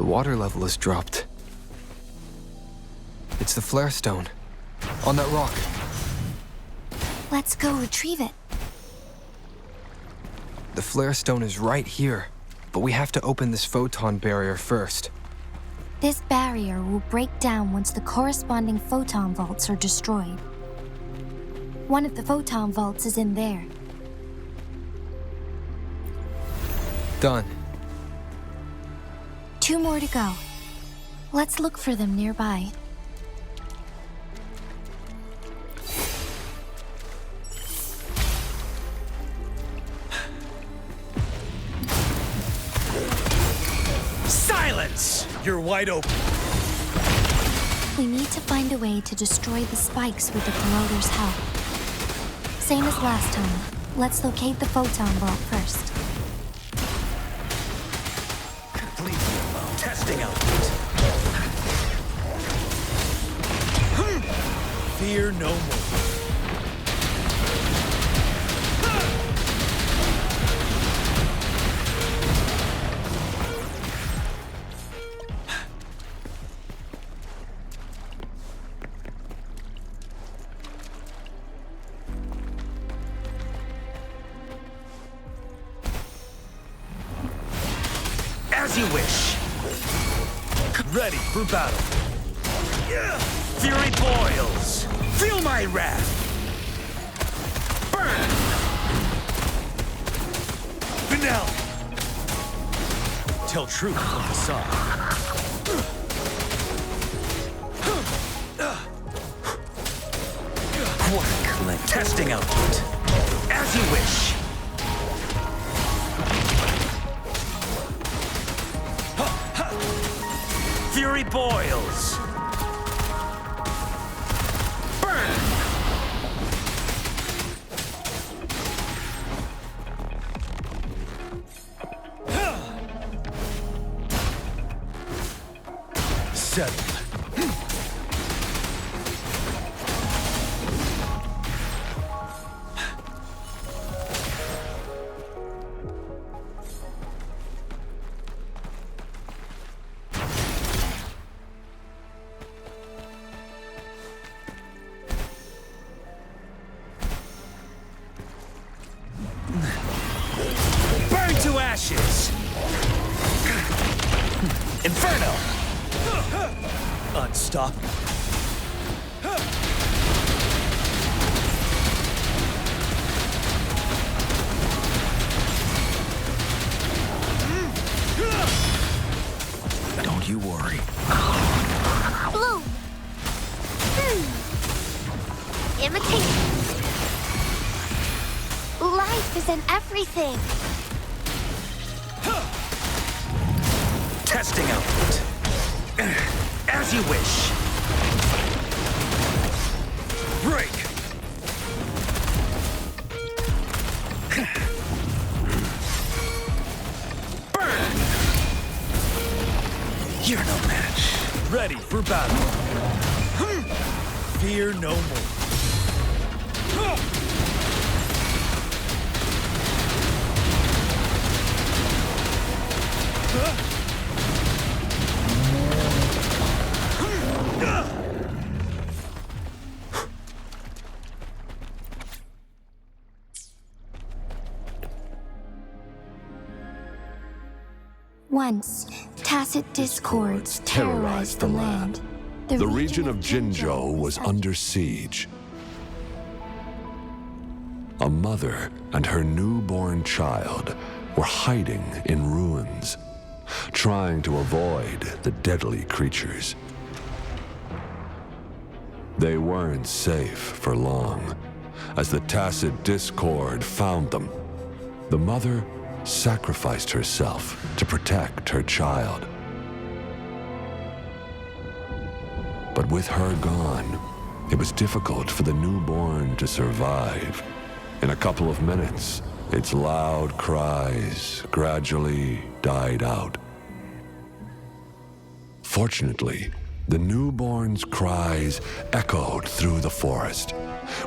The water level has dropped. It's the flare stone. On that rock. Let's go retrieve it. The flare stone is right here, but we have to open this photon barrier first. This barrier will break down once the corresponding photon vaults are destroyed. One of the photon vaults is in there. Done. 2 more to go. Let's look for them nearby. Silence! You're wide open. We need to find a way to destroy the spikes with the corroder's help. Same as last time. Let's locate the photon vault first. Complete testing out. Fear no more. As you wish. Ready for battle. Fury boils. Feel my wrath. Burn. Finale. Tell truth from the side. Quarter testing output. As you wish. Fury boils. Burn. Settled. Burn to ashes! Inferno! Unstoppable. Don't you worry. Bloom! Imitation. Life is in everything. Testing output. As you wish. Break. Burn. You're no match. Ready for battle. Fear no more. Once, tacit discords terrorized the land. The region of Jinzhou was under siege. A mother and her newborn child were hiding in ruins, trying to avoid the deadly creatures. They weren't safe for long, as the tacit discord found them. The mother sacrificed herself to protect her child. But with her gone, it was difficult for the newborn to survive. In a couple of minutes, its loud cries gradually died out. Fortunately, the newborn's cries echoed through the forest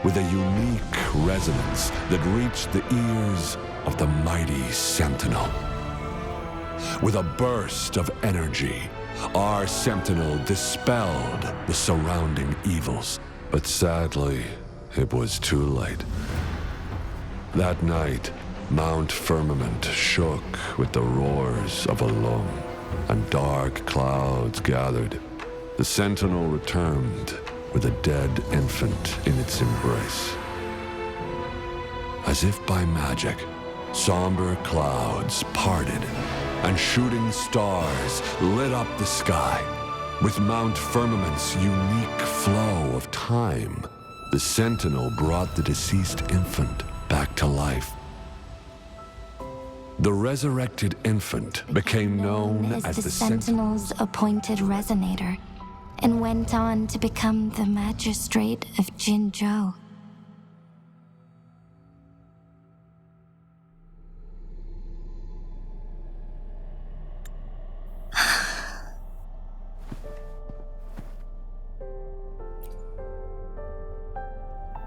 with a unique resonance that reached the ears of the mighty sentinel. With a burst of energy, our sentinel dispelled the surrounding evils. But sadly, it was too late. That night, Mount Firmament shook with the roars of a Wuthering, and dark clouds gathered. The sentinel returned with a dead infant in its embrace. As if by magic, somber clouds parted, and shooting stars lit up the sky. With Mount Firmament's unique flow of time, the sentinel brought the deceased infant back to life. The resurrected infant became known as the Sentinel's appointed resonator, and went on to become the magistrate of Jinzhou.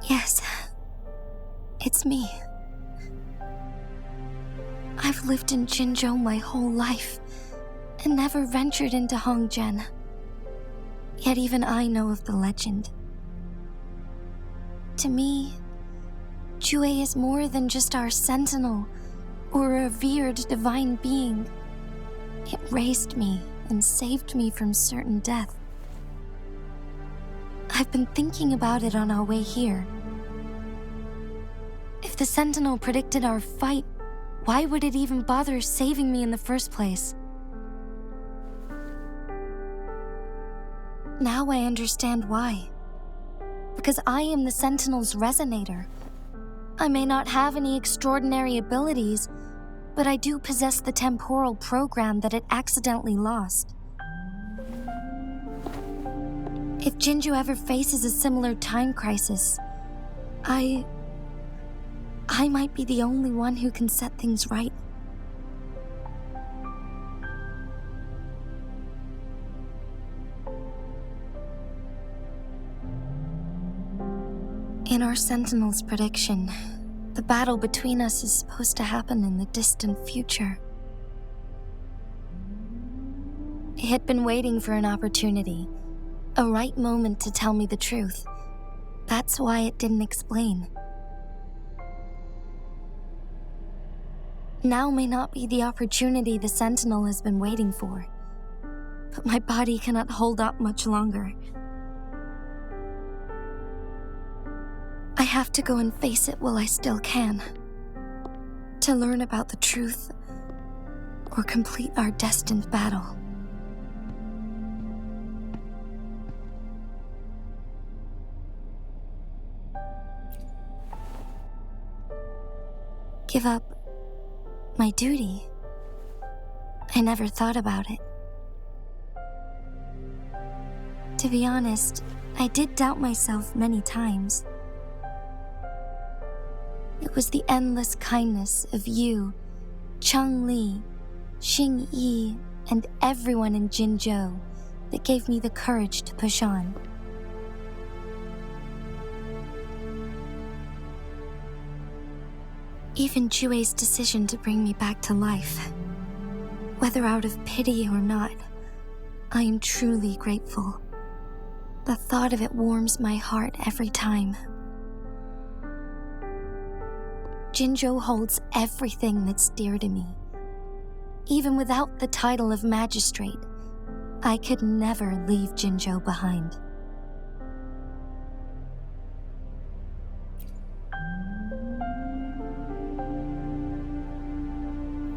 Yes, it's me. I've lived in Jinzhou my whole life, and never ventured into Hongjian. Yet even I know of the legend. To me, Jue is more than just our sentinel, or a revered divine being. It raised me and saved me from certain death. I've been thinking about it on our way here. If the sentinel predicted our fight, why would it even bother saving me in the first place? Now I understand why. Because I am the Sentinel's resonator. I may not have any extraordinary abilities, but I do possess the temporal program that it accidentally lost. If Jinzhou ever faces a similar time crisis, I might be the only one who can set things right. In our Sentinel's prediction, the battle between us is supposed to happen in the distant future. It had been waiting for an opportunity, a right moment to tell me the truth. That's why it didn't explain. Now may not be the opportunity the Sentinel has been waiting for, but my body cannot hold up much longer. I have to go and face it while I still can, to learn about the truth or complete our destined battle. Give up my duty? I never thought about it. To be honest, I did doubt myself many times. It was the endless kindness of you, Cheng Li, Xing Yi, and everyone in Jinzhou that gave me the courage to push on. Even Jue's decision to bring me back to life, whether out of pity or not, I am truly grateful. The thought of it warms my heart every time. Jinzhou holds everything that's dear to me. Even without the title of magistrate, I could never leave Jinzhou behind.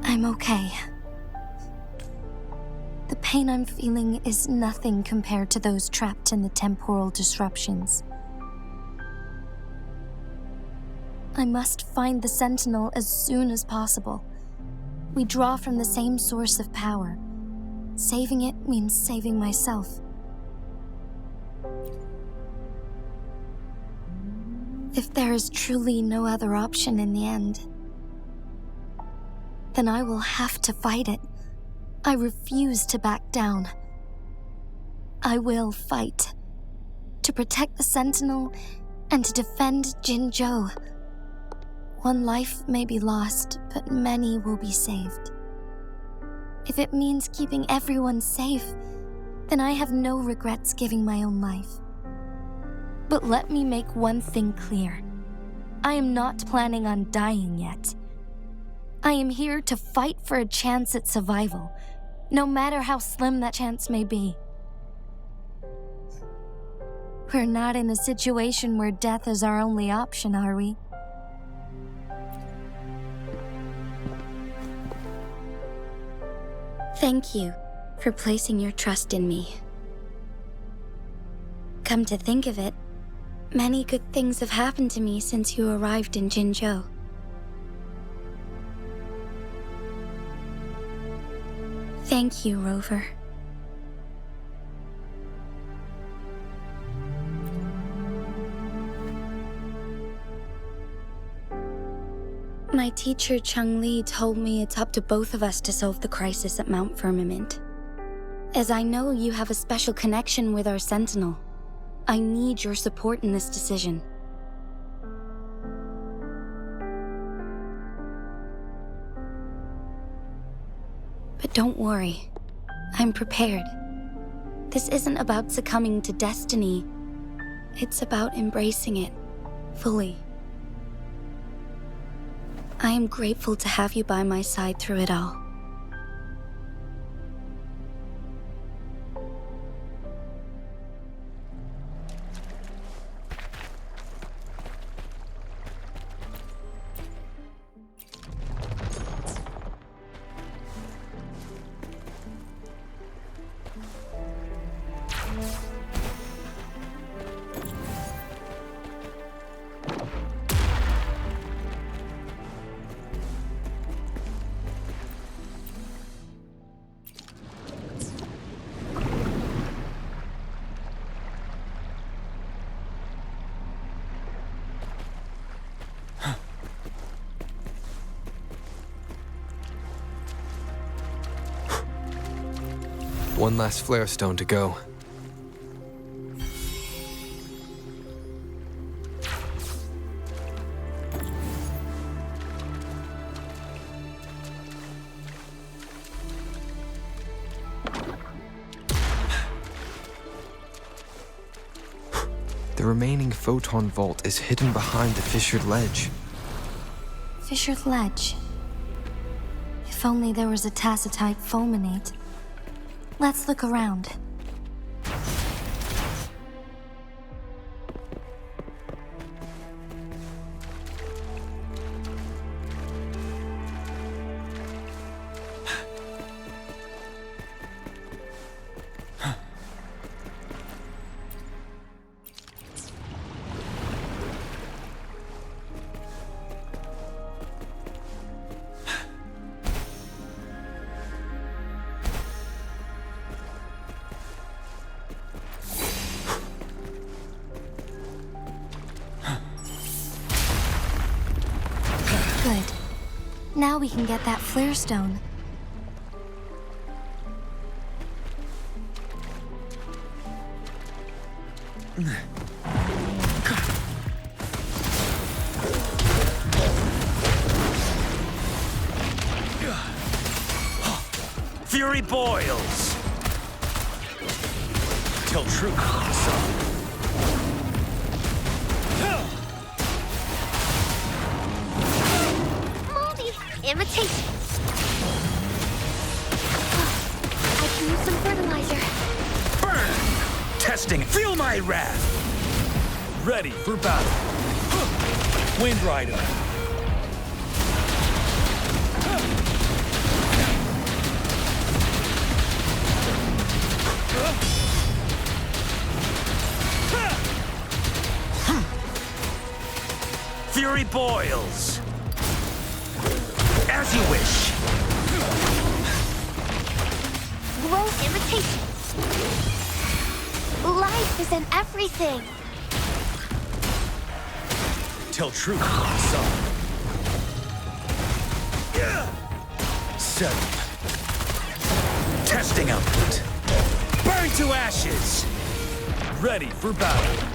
I'm okay. The pain I'm feeling is nothing compared to those trapped in the temporal disruptions. I must find the Sentinel as soon as possible. We draw from the same source of power. Saving it means saving myself. If there is truly no other option in the end, then I will have to fight it. I refuse to back down. I will fight. To protect the Sentinel and to defend Jinzhou. One life may be lost, but many will be saved. If it means keeping everyone safe, then I have no regrets giving my own life. But let me make one thing clear. I am not planning on dying yet. I am here to fight for a chance at survival, no matter how slim that chance may be. We're not in a situation where death is our only option, are we? Thank you for placing your trust in me. Come to think of it, many good things have happened to me since you arrived in Jinzhou. Thank you, Rover. My teacher Chung Li told me it's up to both of us to solve the crisis at Mount Firmament. As I know you have a special connection with our Sentinel, I need your support in this decision. But don't worry, I'm prepared. This isn't about succumbing to destiny. It's about embracing it fully. I am grateful to have you by my side through it all. One last flare stone to go. The remaining photon vault is hidden behind the fissured ledge. Fissured ledge. If only there was a tacitite fulminate. Let's look around. Good. Now we can get that flare stone. Fury boils! Till truth is sung. Imitation. I can use some fertilizer. Burn! Testing. Feel my wrath! Ready for battle. Wind Rider. Fury boils. As you wish. Growth imitation. Life is in everything. Till truth is sung. Settle. Testing output. Burn to ashes. Ready for battle.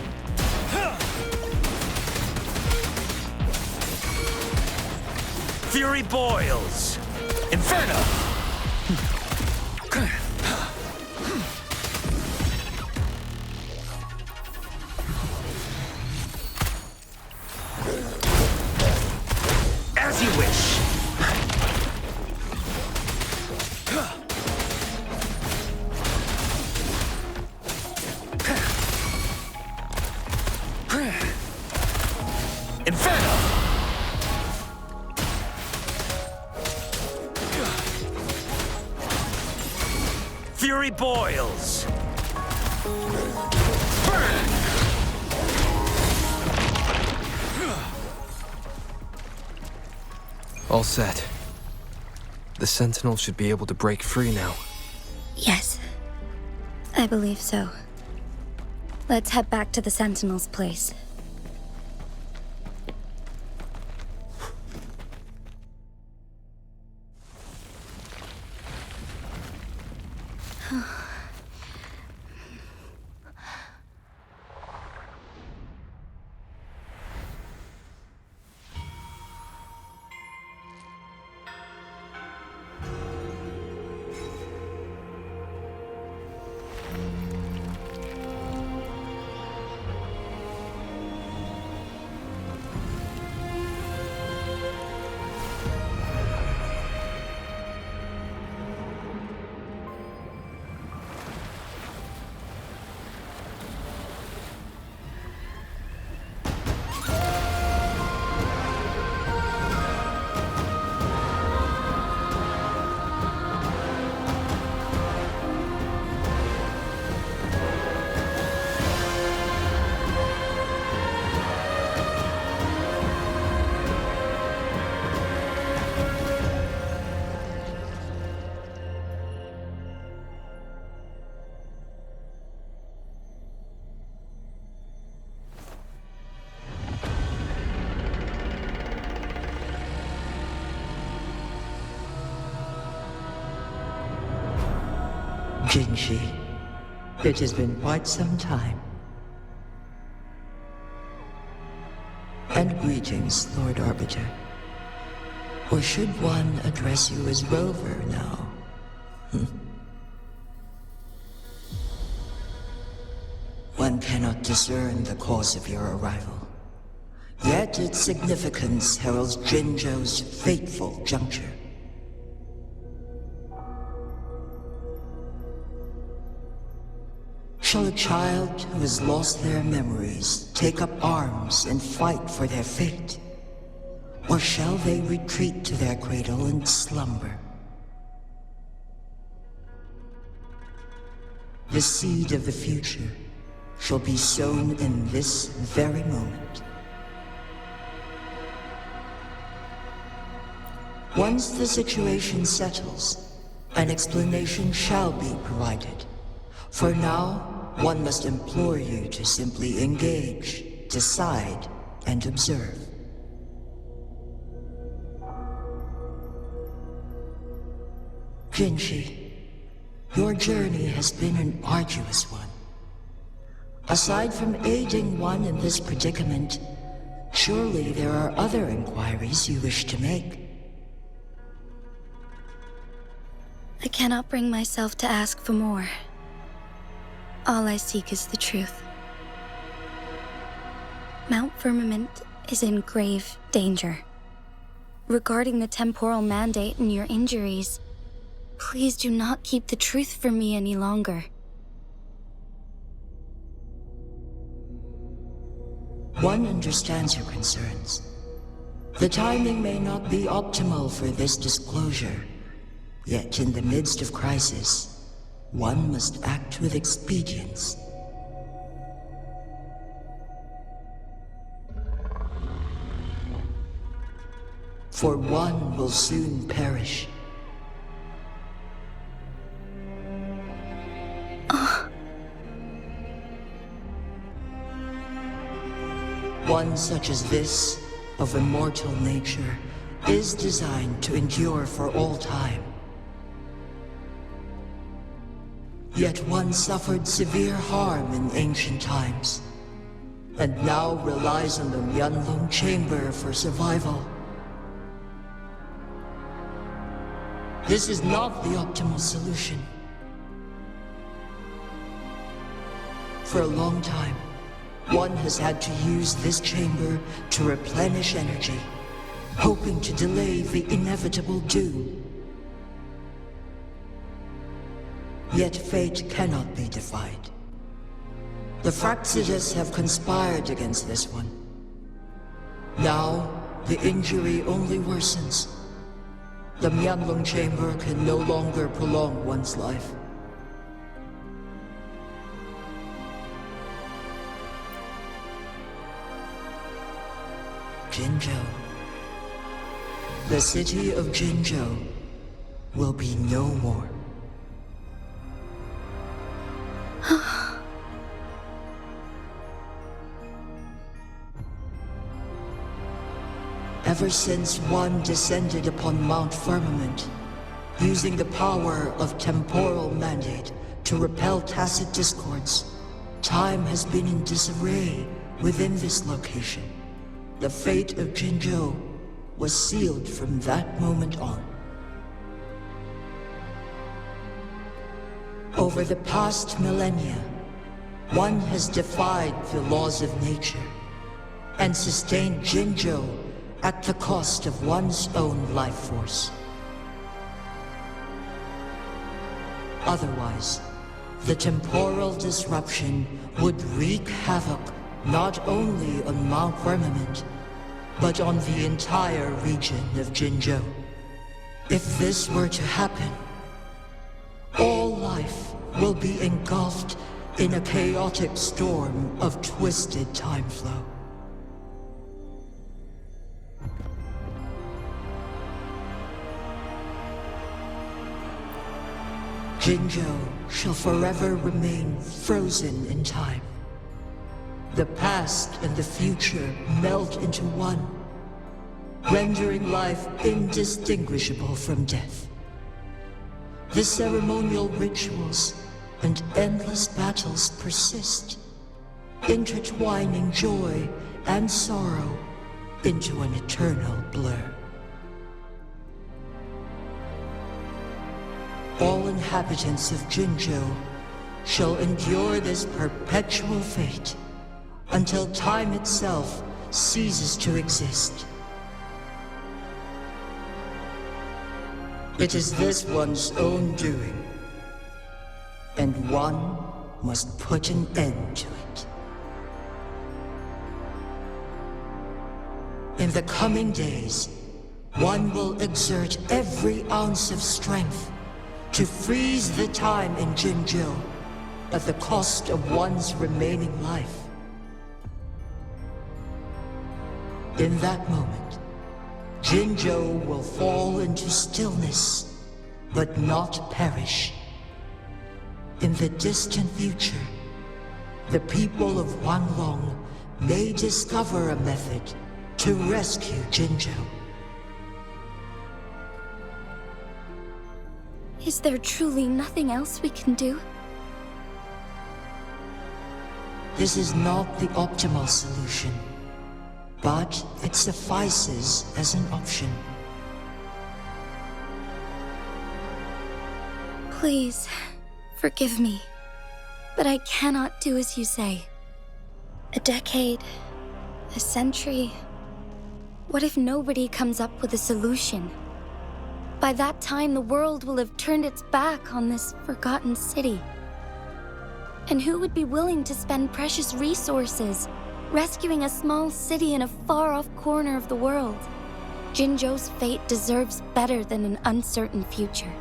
Fury boils. Inferno. venom! Fury boils! Burn! All set. The Sentinel should be able to break free now. Yes, I believe so. Let's head back to the Sentinel's place. Jinshi, it has been quite some time. And greetings, Lord Arbiter. Or should one address you as Rover now? One cannot discern the cause of your arrival. Yet its significance heralds Jinzhou's fateful juncture. Shall a child who has lost their memories take up arms and fight for their fate? Or shall they retreat to their cradle and slumber? The seed of the future shall be sown in this very moment. Once the situation settles, an explanation shall be provided. For now, one must implore you to simply engage, decide, and observe. Jinshi, your journey has been an arduous one. Aside from aiding one in this predicament, surely there are other inquiries you wish to make. I cannot bring myself to ask for more. All I seek is the truth. Mount Firmament is in grave danger. Regarding the temporal mandate and your injuries, please do not keep the truth from me any longer. One understands your concerns. The timing may not be optimal for this disclosure, yet in the midst of crisis, one must act with expedience. For one will soon perish. One such as this, of immortal nature, is designed to endure for all time. Yet one suffered severe harm in ancient times, and now relies on the Mianloong chamber for survival. This is not the optimal solution. For a long time, one has had to use this chamber to replenish energy, hoping to delay the inevitable doom. Yet fate cannot be defied. The Fraxidas have conspired against this one. Now, the injury only worsens. The Mianloong chamber can no longer prolong one's life. Jinzhou. The city of Jinzhou will be no more. Ever since one descended upon Mount Firmament, using the power of temporal mandate to repel tacit discords, time has been in disarray within this location. The fate of Jinzhou was sealed from that moment on. Over the past millennia, one has defied the laws of nature and sustained Jinzhou at the cost of one's own life force. Otherwise, the temporal disruption would wreak havoc not only on Mount Firmament, but on the entire region of Jinzhou. If this were to happen, all life will be engulfed in a chaotic storm of twisted time flow. Jinzhou shall forever remain frozen in time. The past and the future melt into one, rendering life indistinguishable from death. The ceremonial rituals and endless battles persist, intertwining joy and sorrow into an eternal blur. All inhabitants of Jinzhou shall endure this perpetual fate until time itself ceases to exist. It is this one's own doing, and one must put an end to it. In the coming days, one will exert every ounce of strength to freeze the time in Jinzhou at the cost of one's remaining life. In that moment, Jinzhou will fall into stillness, but not perish. In the distant future, the people of Mianloong may discover a method to rescue Jinzhou. Is there truly nothing else we can do? This is not the optimal solution, but it suffices as an option. Please, forgive me, but I cannot do as you say. A decade, a century. What if nobody comes up with a solution? By that time, the world will have turned its back on this forgotten city. And who would be willing to spend precious resources rescuing a small city in a far-off corner of the world? Jinzhou's fate deserves better than an uncertain future.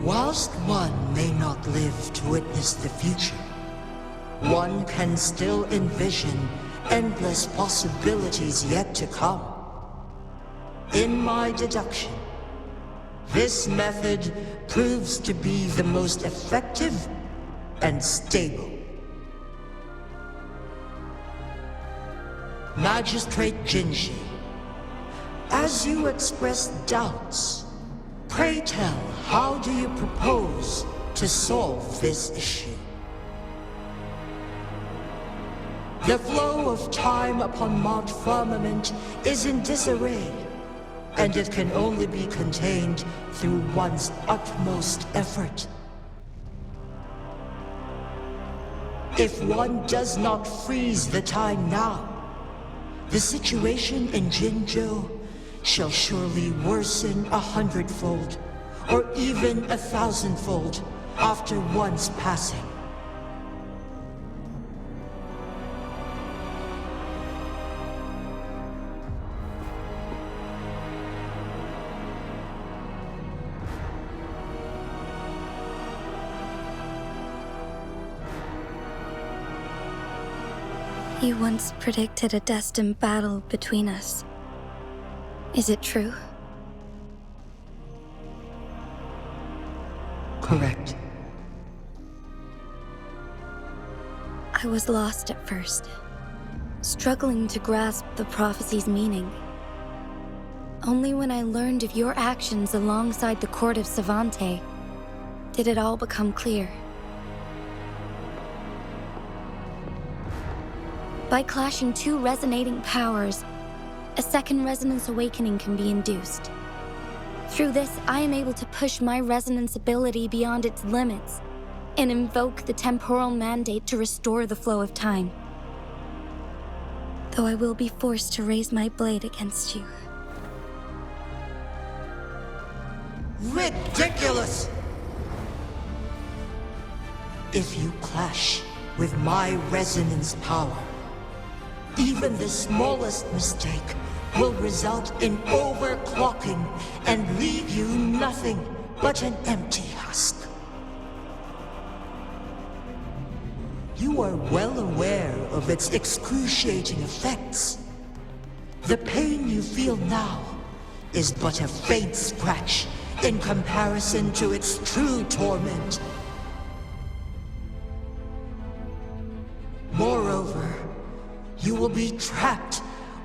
Whilst one may not live to witness the future, one can still envision endless possibilities yet to come. In my deduction, this method proves to be the most effective and stable. Magistrate Jinji, as you express doubts, pray tell, how do you propose to solve this issue? The flow of time upon Mount Firmament is in disarray, and it can only be contained through one's utmost effort. If one does not freeze the time now, the situation in Jinzhou shall surely worsen 100-fold, or even 1,000-fold after one's passing. You once predicted a destined battle between us. Is it true? Correct. I was lost at first, struggling to grasp the prophecy's meaning. Only when I learned of your actions alongside the court of Savante did it all become clear. By clashing two resonating powers, a second resonance awakening can be induced. Through this, I am able to push my resonance ability beyond its limits and invoke the temporal mandate to restore the flow of time. Though I will be forced to raise my blade against you. Ridiculous! If you clash with my resonance power, even the smallest mistake will result in overclocking and leave you nothing but an empty husk. You are well aware of its excruciating effects. The pain you feel now is but a faint scratch in comparison to its true torment. Moreover, you will be trapped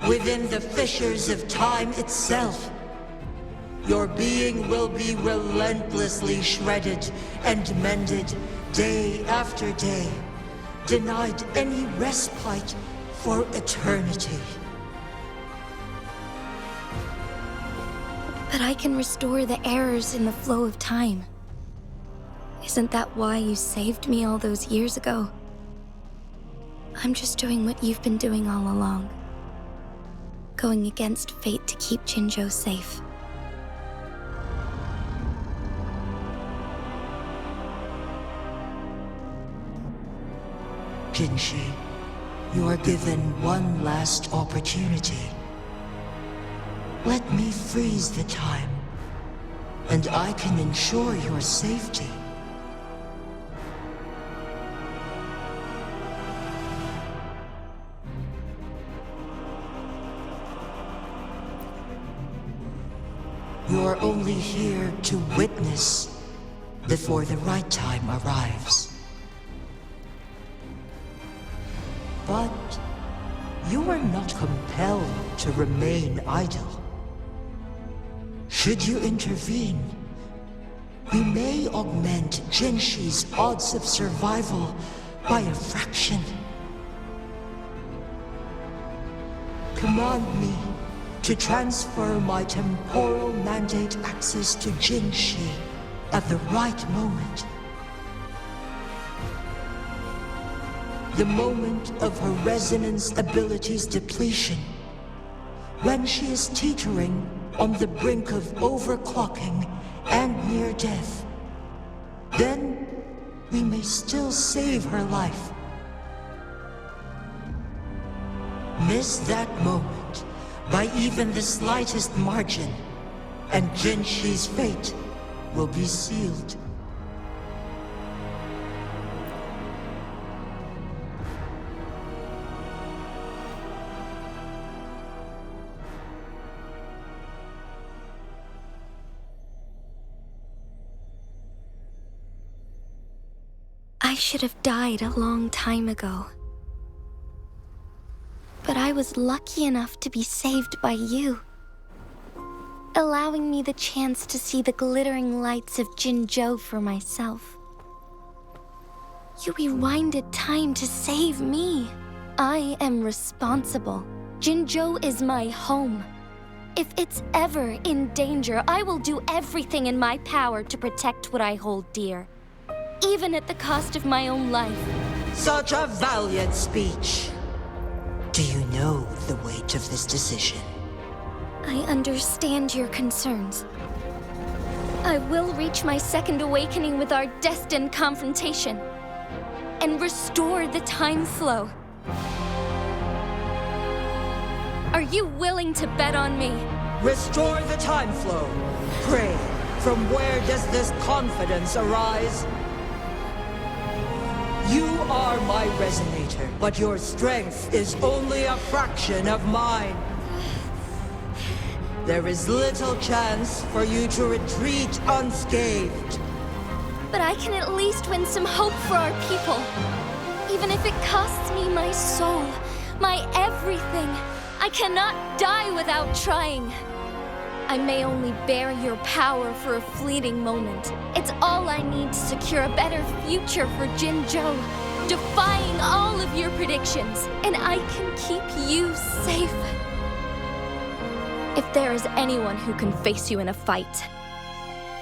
within the fissures of time itself. Your being will be relentlessly shredded and mended day after day, denied any respite for eternity. But I can restore the errors in the flow of time. Isn't that why you saved me all those years ago? I'm just doing what you've been doing all along. Going against fate to keep Jinzhou safe. Jinshi, you are given one last opportunity. Let me freeze the time, and I can ensure your safety. You're only here to witness before the right time arrives. But you are not compelled to remain idle. Should you intervene, we may augment Jinshi's odds of survival by a fraction. Command me to transfer my temporal mandate access to Jinshi at the right moment. The moment of her resonance ability's depletion, when she is teetering on the brink of overclocking and near death. Then we may still save her life. Miss that moment by even the slightest margin, and Jinshi's fate will be sealed. I should have died a long time ago. But I was lucky enough to be saved by you, allowing me the chance to see the glittering lights of Jinzhou for myself. You rewinded time to save me. I am responsible. Jinzhou is my home. If it's ever in danger, I will do everything in my power to protect what I hold dear, even at the cost of my own life. Such a valiant speech. Do you know the weight of this decision? I understand your concerns. I will reach my second awakening with our destined confrontation and restore the time flow. Are you willing to bet on me? Restore the time flow. Pray, from where does this confidence arise? You are my resonator, but your strength is only a fraction of mine. There is little chance for you to retreat unscathed. But I can at least win some hope for our people. Even if it costs me my soul, my everything, I cannot die without trying. I may only bear your power for a fleeting moment. It's all I need to secure a better future for Jinzhou, defying all of your predictions, and I can keep you safe. If there is anyone who can face you in a fight,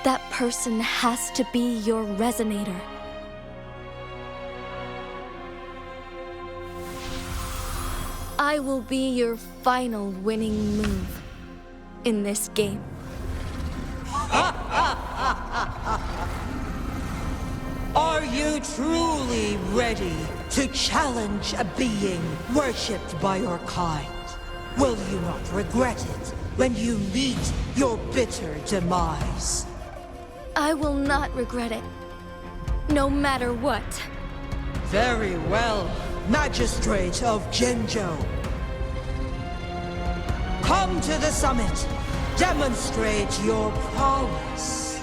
that person has to be your resonator. I will be your final winning move in this game. Are you truly ready to challenge a being worshipped by your kind? Will you not regret it when you meet your bitter demise? I will not regret it, no matter what. Very well, Magistrate of Jinzhou. Come to the summit. Demonstrate your prowess.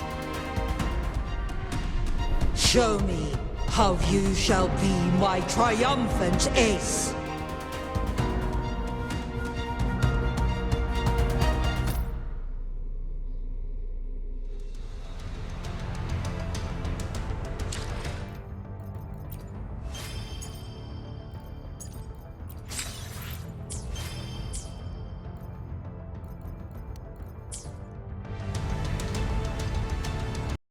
Show me how you shall be my triumphant ace.